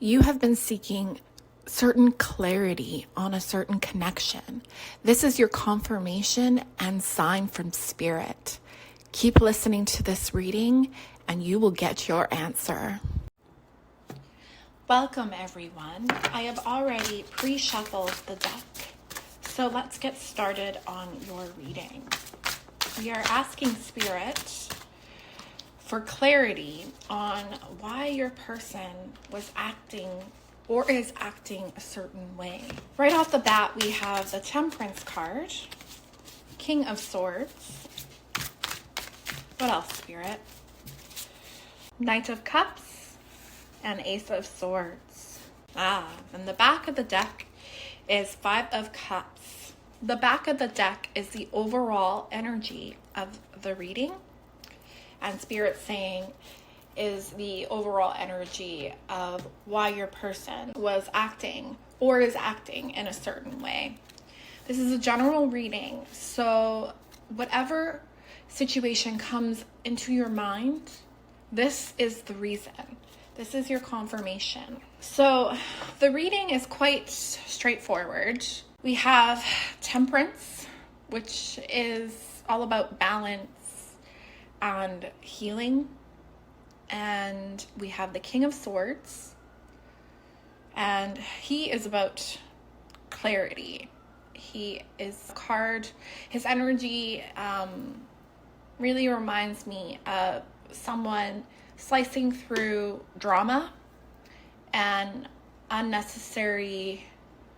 You have been seeking certain clarity on a certain connection. This is your confirmation and sign from Spirit. Keep listening to this reading and you will get your answer. Welcome everyone. I have already pre-shuffled the deck, so let's get started on your reading. We are asking Spirit for clarity on why your person was acting or is acting a certain way. Right off the bat, we have the Temperance card, King of Swords. What else, Spirit? Knight of Cups and Ace of Swords. And the back of the deck is Five of Cups. The back of the deck is the overall energy of the reading. And Spirit saying is the overall energy of why your person was acting or is acting in a certain way. This is a general reading, so whatever situation comes into your mind, this is the reason. This is your confirmation. So the reading is quite straightforward. We have Temperance, which is all about balance and healing. And we have the King of Swords, and he is about clarity. He is a card. His energy really reminds me of someone slicing through drama and unnecessary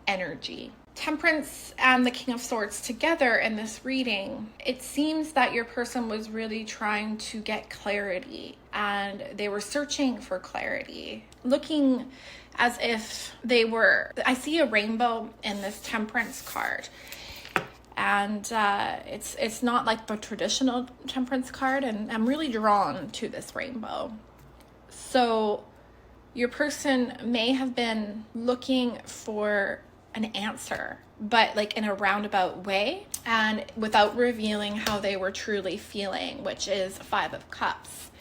energy. Temperance and the King of Swords together in this reading, it seems that your person was really trying to get clarity and they were searching for clarity, looking as if they were, I see a rainbow in this Temperance card. And it's not like the traditional Temperance card, and I'm really drawn to this rainbow. So your person may have been looking for an answer, but like in a roundabout way and without revealing how they were truly feeling, which is Five of Cups.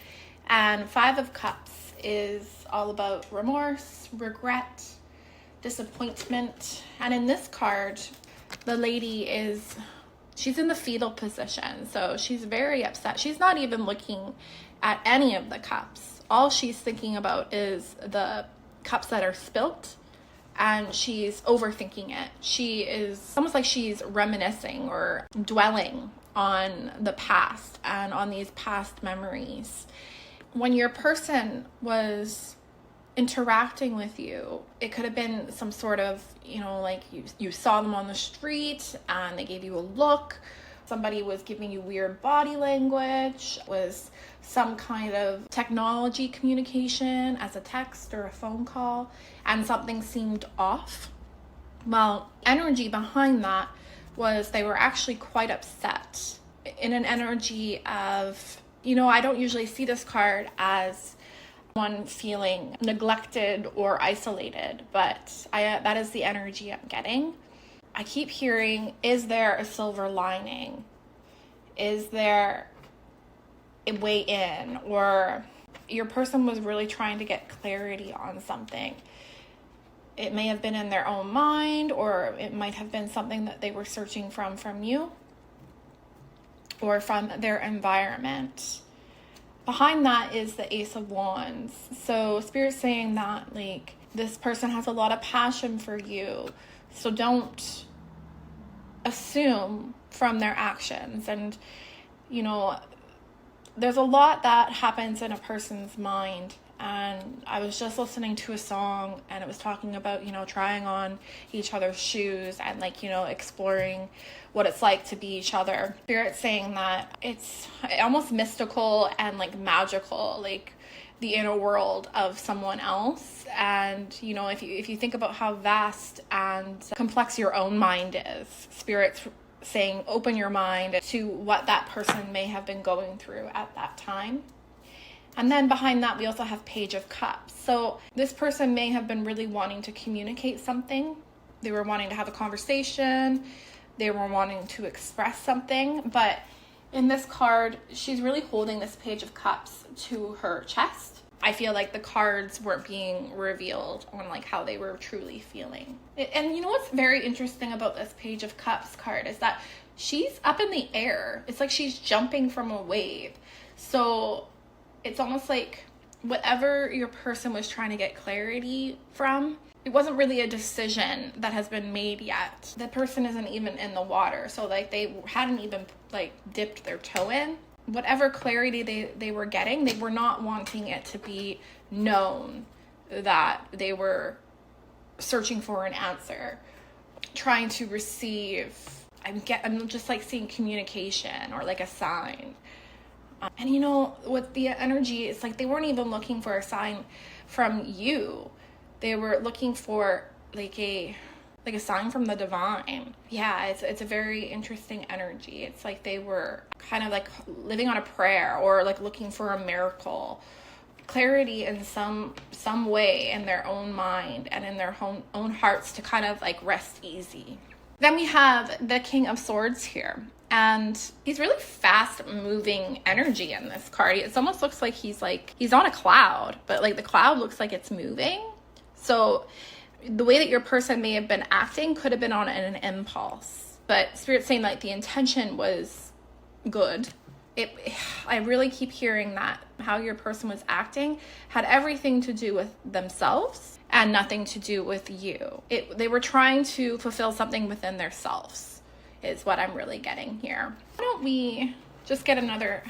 And Five of Cups is all about remorse, regret, disappointment. And in this card, the lady she's in the fetal position, so she's very upset. She's not even looking at any of the cups. All she's thinking about is the cups that are spilt, and she's overthinking it. She is almost like she's reminiscing or dwelling on the past and on these past memories. When your person was interacting with you, it could have been some sort of, like you saw them on the street and they gave you a look. Somebody was giving you weird body language, was some kind of technology communication as a text or a phone call, and something seemed off. Well, energy behind that was they were actually quite upset, in an energy of, I don't usually see this card as one feeling neglected or isolated, but that is the energy I'm getting. I keep hearing, is there a silver lining? Is there a way in? Or your person was really trying to get clarity on something. It may have been in their own mind, or it might have been something that they were searching from you or from their environment. Behind that is the Ace of Wands. So Spirit's saying that like this person has a lot of passion for you. So don't assume from their actions. And, there's a lot that happens in a person's mind. And I was just listening to a song and it was talking about, trying on each other's shoes and exploring what it's like to be each other. Spirit's saying that it's almost mystical and magical, like the inner world of someone else. And, if you think about how vast and complex your own mind is, Spirit's saying open your mind to what that person may have been going through at that time. And then behind that, we also have Page of Cups. So this person may have been really wanting to communicate something. They were wanting to have a conversation. They were wanting to express something. But in this card, she's really holding this Page of Cups to her chest. I feel like the cards weren't being revealed on like how they were truly feeling. And you know what's very interesting about this Page of Cups card is that she's up in the air. It's like she's jumping from a wave. So it's almost like whatever your person was trying to get clarity from, it wasn't really a decision that has been made yet. The person isn't even in the water. So like they hadn't even like dipped their toe in. Whatever clarity they were getting, they were not wanting it to be known that they were searching for an answer, trying to receive. I'm just like seeing communication or like a sign. And you know, with the energy, it's like they weren't even looking for a sign from you. They were looking for like a sign from the divine. Yeah, it's a very interesting energy. It's like they were kind of like living on a prayer or like looking for a miracle, clarity in some way in their own mind and in their own hearts to kind of like rest easy. Then we have the King of Swords here, and he's really fast moving energy in this card. It almost looks like he's on a cloud, but like the cloud looks like it's moving. So the way that your person may have been acting could have been on an impulse, but Spirit's saying like the intention was good. I really keep hearing that how your person was acting had everything to do with themselves and nothing to do with you. They were trying to fulfill something within themselves is what I'm really getting here. Why don't we just get another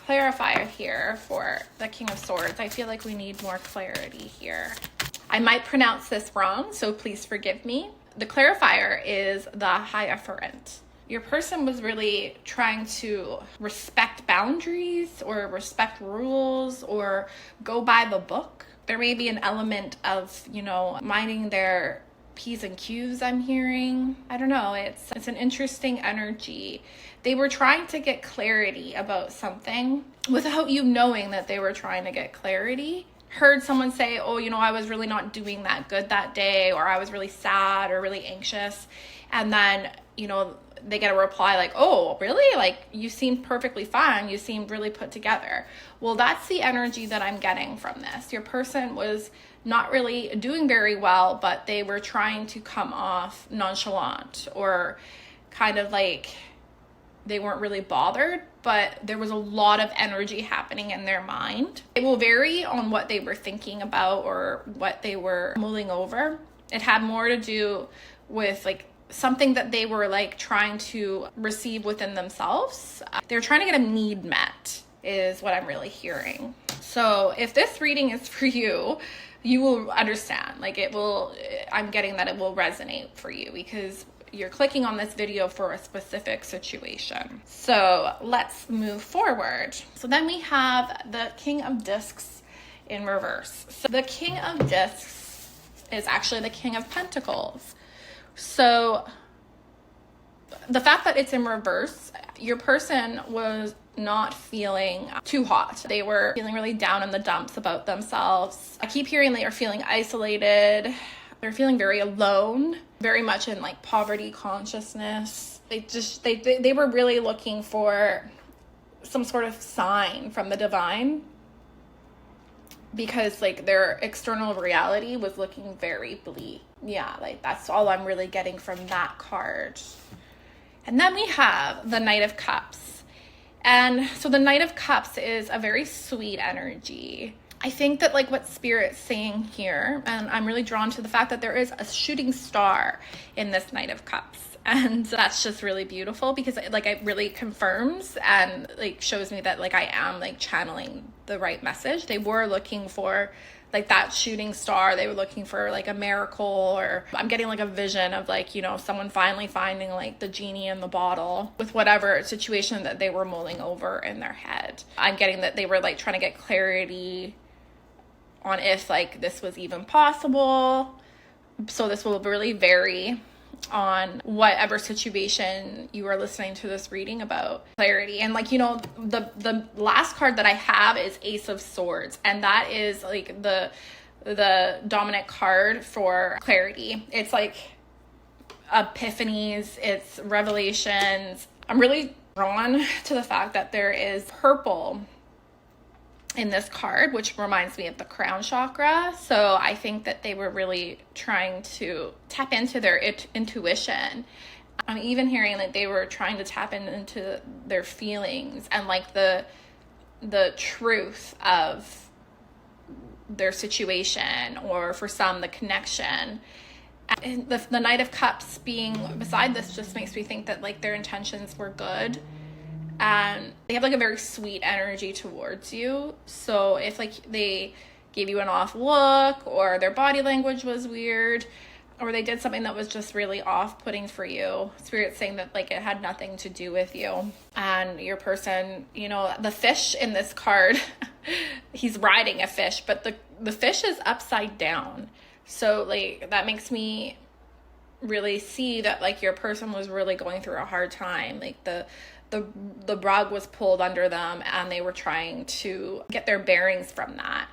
clarifier here for the King of Swords? I feel like we need more clarity here. I might pronounce this wrong, so please forgive me. The clarifier is the Hierophant. Your person was really trying to respect boundaries or respect rules or go by the book. There may be an element of, minding their P's and Q's I'm hearing. I don't know. It's an interesting energy. They were trying to get clarity about something without you knowing that they were trying to get clarity. Heard someone say, oh, I was really not doing that good that day, or I was really sad or really anxious. And then, they get a reply like, oh, really? Like, you seemed perfectly fine. You seemed really put together. Well, that's the energy that I'm getting from this. Your person was not really doing very well, but they were trying to come off nonchalant or kind of like they weren't really bothered, but there was a lot of energy happening in their mind. It will vary on what they were thinking about or what they were mulling over. It had more to do with like something that they were like trying to receive within themselves. They were trying to get a need met is what I'm really hearing. So if this reading is for you, you will understand. I'm getting that it will resonate for you because you're clicking on this video for a specific situation. So let's move forward. So then we have the King of Discs in reverse. So the King of Discs is actually the King of Pentacles. So the fact that it's in reverse, your person was not feeling too hot. They were feeling really down in the dumps about themselves. I keep hearing they are feeling isolated. They're feeling very alone, very much in like poverty consciousness. They were really looking for some sort of sign from the divine because like their external reality was looking very bleak. Yeah, like that's all I'm really getting from that card. And then we have the Knight of Cups. And so the Knight of Cups is a very sweet energy. I think that like what Spirit's saying here, and I'm really drawn to the fact that there is a shooting star in this Knight of Cups. And that's just really beautiful because like it really confirms and like shows me that like I am like channeling the right message. They were looking for like that shooting star. They were looking for like a miracle, or I'm getting like a vision of like, someone finally finding like the genie in the bottle with whatever situation that they were mulling over in their head. I'm getting that they were like trying to get clarity on if like this was even possible. So this will really vary on whatever situation you are listening to this reading about clarity. And like, the last card that I have is Ace of Swords, and that is like the dominant card for clarity. It's like epiphanies, it's revelations. I'm really drawn to the fact that there is purple in this card, which reminds me of the crown chakra. So I think that they were really trying to tap into their intuition. I'm even hearing that they were trying to tap into their feelings and like the truth of their situation, or for some, the connection. And the Knight of Cups being beside this just makes me think that like their intentions were good. And they have like a very sweet energy towards you. So if like they gave you an off look, or their body language was weird, or they did something that was just really off-putting for you, Spirit's saying that like it had nothing to do with you. And your person, you know, the fish in this card, he's riding a fish, but the fish is upside down. So like that makes me really see that like your person was really going through a hard time. Like the rug was pulled under them and they were trying to get their bearings from that.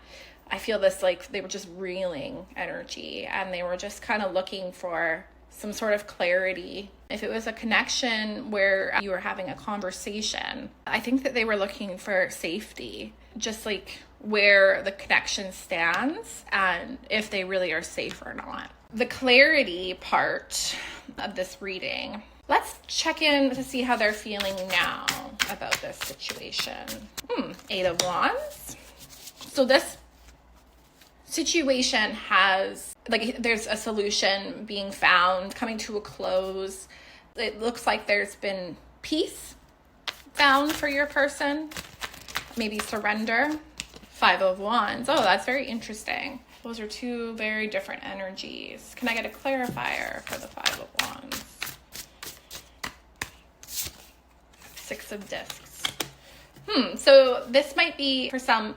I feel this like they were just reeling energy, and they were just kind of looking for some sort of clarity. If it was a connection where you were having a conversation, I think that they were looking for safety, just like where the connection stands and if they really are safe or not. The clarity part of this reading, let's check in to see how they're feeling now about this situation. 8 of Wands. So this situation has, like, there's a solution being found, coming to a close. It looks like there's been peace found for your person, maybe surrender. 5 of Wands. Oh, that's very interesting. Those are two very different energies. Can I get a clarifier for the 5 of Wands? 6 of Discs. So this might be, for some,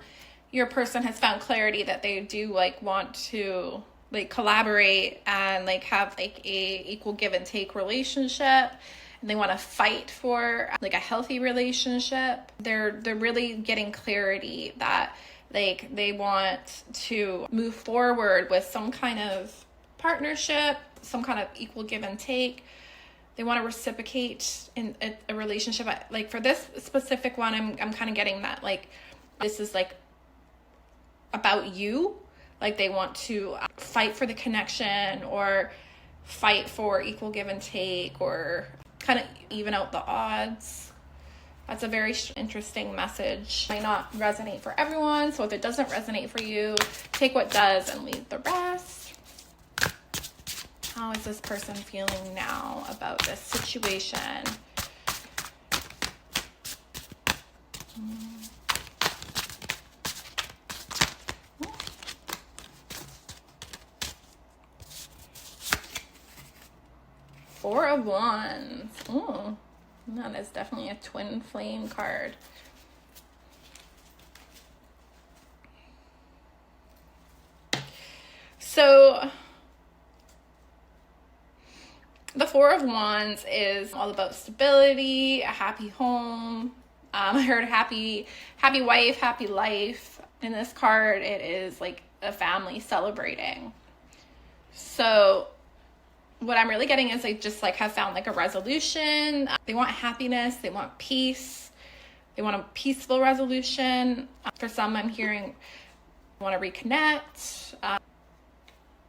your person has found clarity that they do like want to like collaborate and like have like a equal give and take relationship, and they want to fight for like a healthy relationship. They're really getting clarity that like they want to move forward with some kind of partnership, some kind of equal give and take. They want to reciprocate in a relationship. Like for this specific one, I'm kind of getting that like this is like about you. Like they want to fight for the connection, or fight for equal give and take, or kind of even out the odds. That's a very interesting message. Might not resonate for everyone, so if it doesn't resonate for you, take what does and leave the rest. How is this person feeling now about this situation? Four of Wands. Oh, that is definitely a twin flame card. So the Four of Wands is all about stability, a happy home. I heard happy wife, happy life. In this card, it is like a family celebrating. So what I'm really getting is they just like have found like a resolution. They want happiness. They want peace. They want a peaceful resolution. For some, I'm hearing want to reconnect,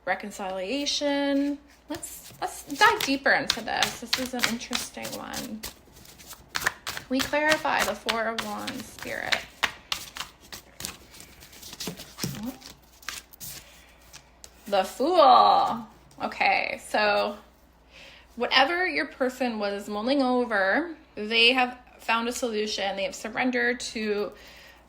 reconciliation. Let's dive deeper into this. This is an interesting one. Can we clarify the Four of Wands, Spirit? The Fool. Okay, so whatever your person was mulling over, they have found a solution. They have surrendered to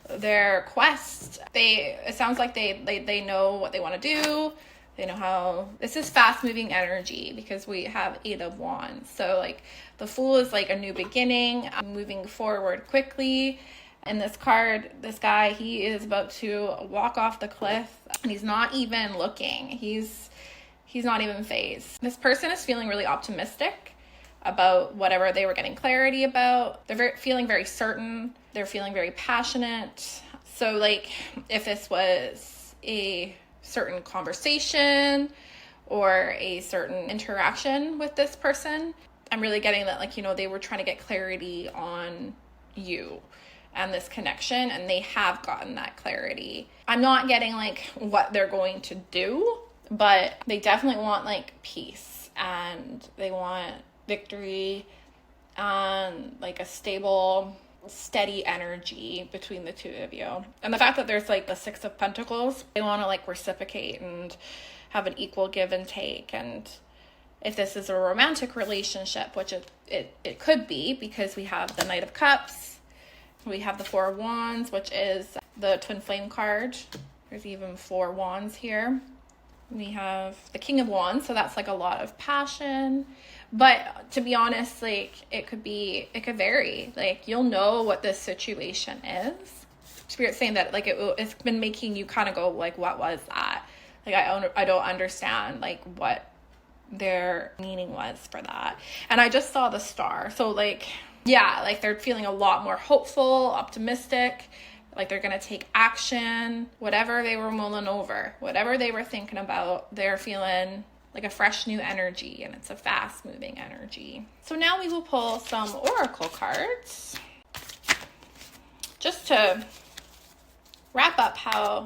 their quest. It sounds like they know what they want to do. They know how. This is fast-moving energy because we have 8 of Wands. So like the Fool is like a new beginning, moving forward quickly. And this card, this guy, he is about to walk off the cliff, and he's not even looking. He's not even phased. This person is feeling really optimistic about whatever they were getting clarity about. They're feeling very certain. They're feeling very passionate. So like if this was a certain conversation or a certain interaction with this person, I'm really getting that like, you know, they were trying to get clarity on you. and this connection, and they have gotten that clarity. I'm not getting like what they're going to do, but they definitely want like peace, and they want victory and like a stable, steady energy between the two of you. And the fact that there's like the Six of Pentacles, they want to like reciprocate and have an equal give and take. And if this is a romantic relationship, which it could be, because we have the Knight of Cups, we have the Four of Wands, which is the Twin Flame card. There's even 4 wands here. We have the King of Wands, so that's like a lot of passion. But to be honest, like it could vary. Like you'll know what this situation is. Spirit's saying that like it's been making you kind of go like, what was that? Like I don't understand like what their meaning was for that. And I just saw the Star. So like, yeah, like they're feeling a lot more hopeful, optimistic, like they're going to take action, whatever they were mulling over, whatever they were thinking about, they're feeling like a fresh new energy, and it's a fast moving energy. So now we will pull some oracle cards just to wrap up how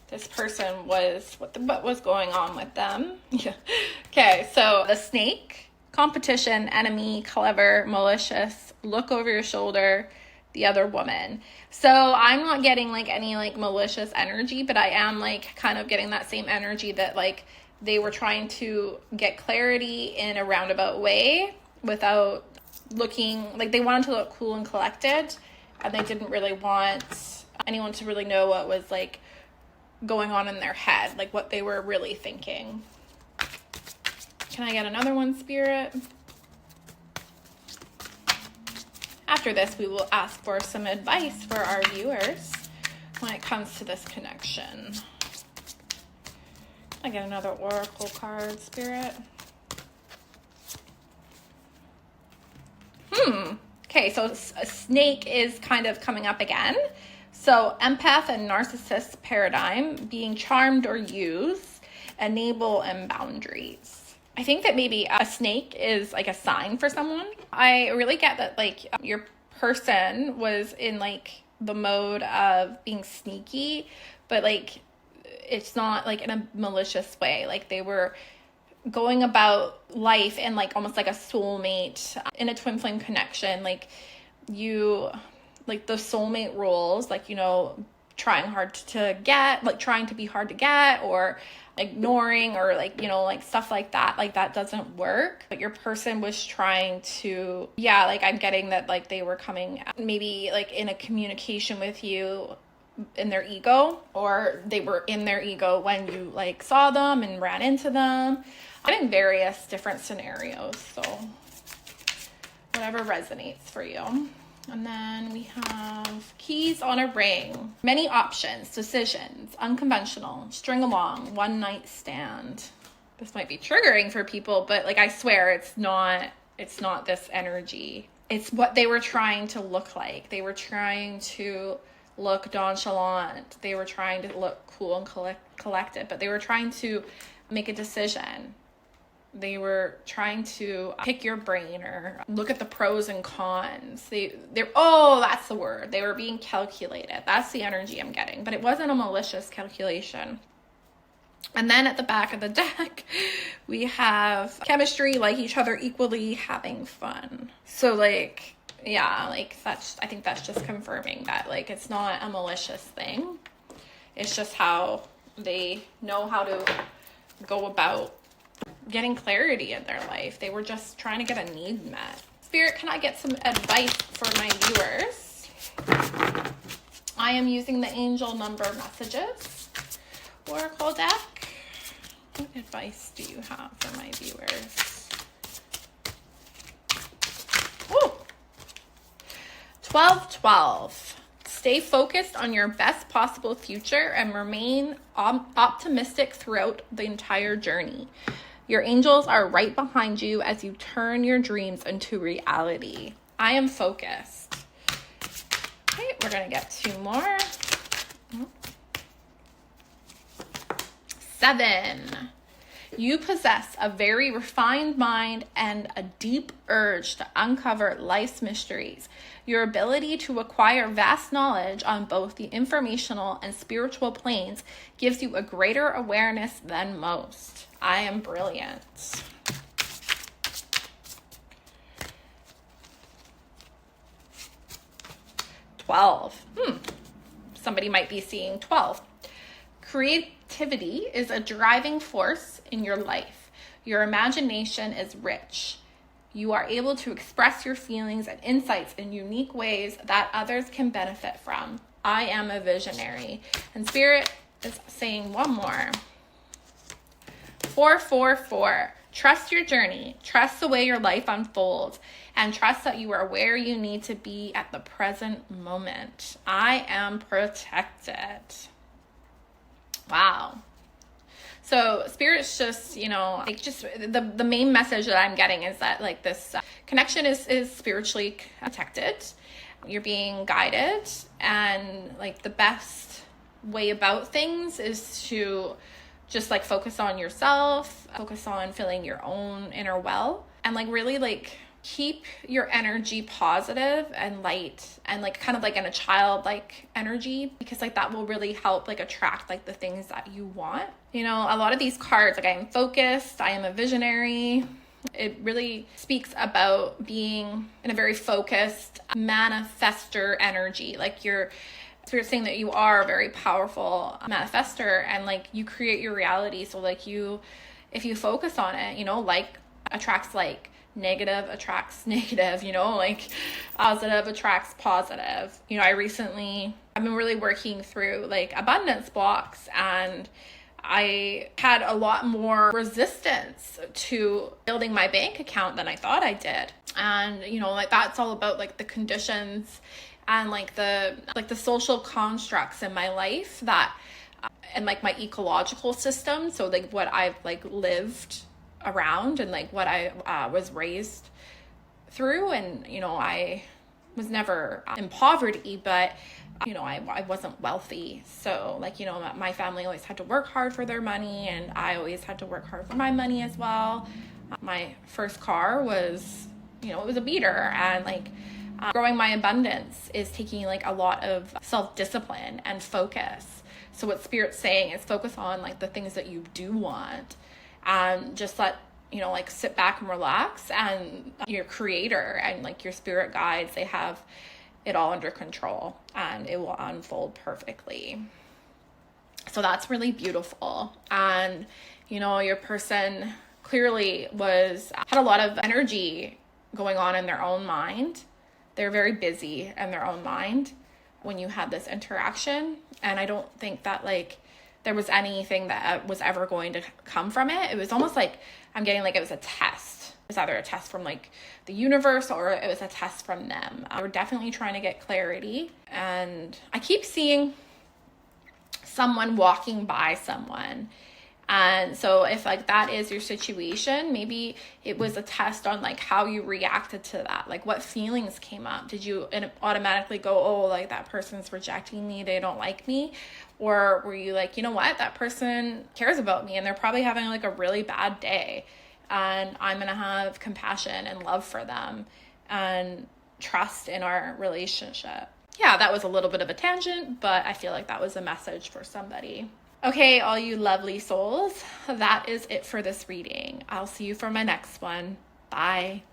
this person was, what was going on with them. Okay, so the Snake, competition, enemy, clever, malicious, look over your shoulder, the other woman. So I'm not getting like any like malicious energy, but I am like kind of getting that same energy that like they were trying to get clarity in a roundabout way without looking like, they wanted to look cool and collected, and they didn't really want anyone to really know what was like going on in their head, like what they were really thinking. Can I get another one, Spirit? After this, we will ask for some advice for our viewers when it comes to this connection. I get another oracle card, Spirit. Okay, so a Snake is kind of coming up again. So empath and narcissist paradigm, being charmed or used, enable and boundaries. I think that maybe a Snake is like a sign for someone. I really get that like your person was in like the mode of being sneaky, but like it's not like in a malicious way. Like they were going about life in like almost like a soulmate in a twin flame connection. Like you, like the soulmate rules, like, you know, trying hard to get, like trying to be hard to get, or ignoring, or like, you know, like stuff like that doesn't work. But your person was trying to, yeah, like I'm getting that like they were coming maybe like in a communication with you in their ego, or they were in their ego when you like saw them and ran into them. I'm in various different scenarios, so whatever resonates for you. And then we have keys on a ring. Many options, decisions, unconventional, string along, one night stand. This might be triggering for people, but like I swear it's not this energy. It's what they were trying to look like. They were trying to look nonchalant. They were trying to look cool and collected, but they were trying to make a decision. They were trying to pick your brain or look at the pros and cons. Oh, that's the word. They were being calculated. That's the energy I'm getting, but it wasn't a malicious calculation. And then at the back of the deck, we have chemistry, like each other equally, having fun. So like, yeah, like I think that's just confirming that like it's not a malicious thing. It's just how they know how to go about getting clarity in their life. They were just trying to get a need met. Spirit, can I get some advice for my viewers? I am using the angel number messages oracle deck. What advice do you have for my viewers? Ooh. 12-12. Stay focused on your best possible future and remain optimistic throughout the entire journey. Your angels are right behind you as you turn your dreams into reality. I am focused. Okay, we're going to get 2 more. 7. You possess a very refined mind and a deep urge to uncover life's mysteries. Your ability to acquire vast knowledge on both the informational and spiritual planes gives you a greater awareness than most. I am brilliant. 12. Somebody might be seeing 12. Creativity is a driving force in your life. Your imagination is rich. You are able to express your feelings and insights in unique ways that others can benefit from. I am a visionary. And Spirit is saying one more. 444. Trust your journey. Trust the way your life unfolds. And trust that you are where you need to be at the present moment. I am protected. Wow. So Spirit's just, like just the main message that I'm getting is that like this connection is spiritually protected. You're being guided, and like the best way about things is to just like focus on yourself, focus on filling your own inner well, and like really like keep your energy positive and light and like kind of like in a childlike energy, because like that will really help like attract like the things that you want. A lot of these cards, like I am focused, I am a visionary. It really speaks about being in a very focused manifester energy. Like you're saying that you are a very powerful manifester, and like you create your reality. So like if you focus on it, like attracts like, negative attracts negative, like positive attracts positive. I've been really working through like abundance blocks, and I had a lot more resistance to building my bank account than I thought I did. And, like that's all about like the conditions and like the social constructs in my life that, and like my ecological system. So like what I've like lived around and like what I was raised through. And, I was never in poverty, but I wasn't wealthy. So like, my family always had to work hard for their money, and I always had to work hard for my money as well. My first car was, it was a beater, and like growing my abundance is taking like a lot of self-discipline and focus. So what Spirit's saying is focus on like the things that you do want, and just let, like sit back and relax, and your creator and like your spirit guides, they have it all under control, and it will unfold perfectly. So that's really beautiful. And, your person clearly had a lot of energy going on in their own mind. They're very busy in their own mind when you had this interaction. And I don't think that like there was anything that was ever going to come from it. It was almost like I'm getting like it was a test. It was either a test from like the universe, or it was a test from them. We're definitely trying to get clarity. And I keep seeing someone walking by someone. And so if like that is your situation, maybe it was a test on like how you reacted to that. Like what feelings came up? Did you automatically go, oh, like that person's rejecting me, they don't like me? Or were you like, you know what, that person cares about me and they're probably having like a really bad day, and I'm going to have compassion and love for them and trust in our relationship. Yeah, that was a little bit of a tangent, but I feel like that was a message for somebody. Okay, all you lovely souls, that is it for this reading. I'll see you for my next one. Bye.